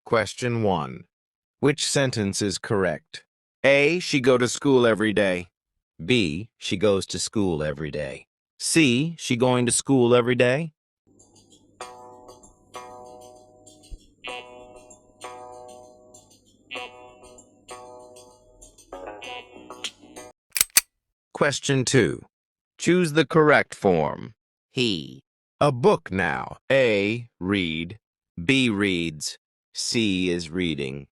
Question 1. Which sentence is correct? A. She go to school every day. B. She goes to school every day. C. She going to school every day. Question 2. Choose the correct form. He. A book now. A. Read. B. Reads. C. Is reading.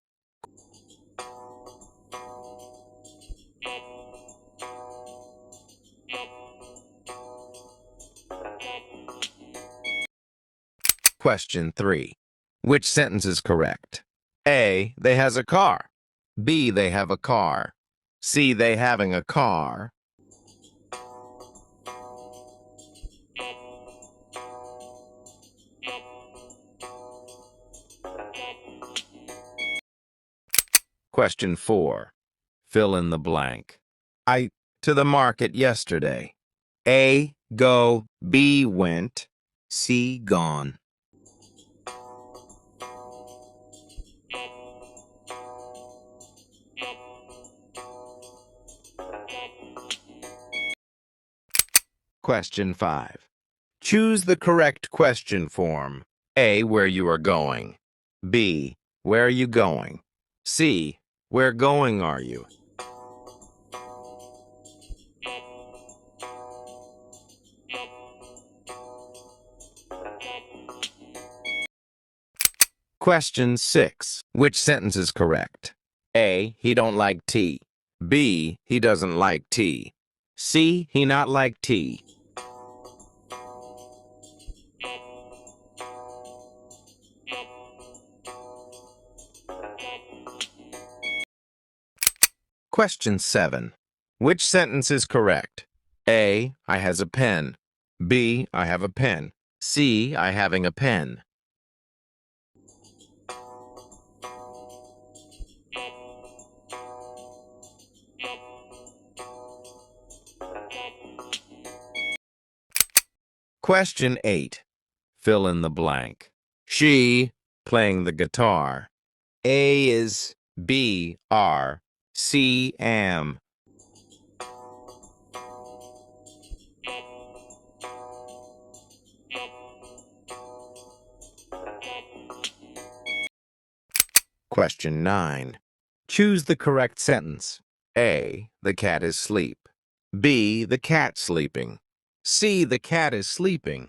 Question 3. Which sentence is correct? A. They has a car. B. They have a car. C. They having a car. Question 4. Fill in the blank. I to the market yesterday. A. Go. B. Went. C. Gone. Question 5. Choose the correct question form. A. Where you are going. B. Where are you going? C. Where going are you? Question 6. Which sentence is correct? A. He don't like tea. B. He doesn't like tea. C. He not like tea. Question 7. Which sentence is correct? A. I has a pen. B. I have a pen. C. I having a pen. Question 8. Fill in the blank. She, playing the guitar. A is B, R, C, am. Question 9. Choose the correct sentence. A. The cat is asleep. B. The cat sleeping. C. The cat is sleeping.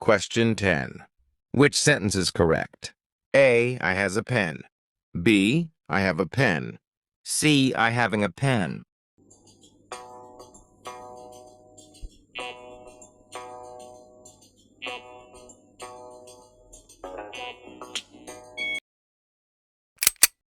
Question 10. Which sentence is correct? A. I has a pen. B. I have a pen. C. I having a pen.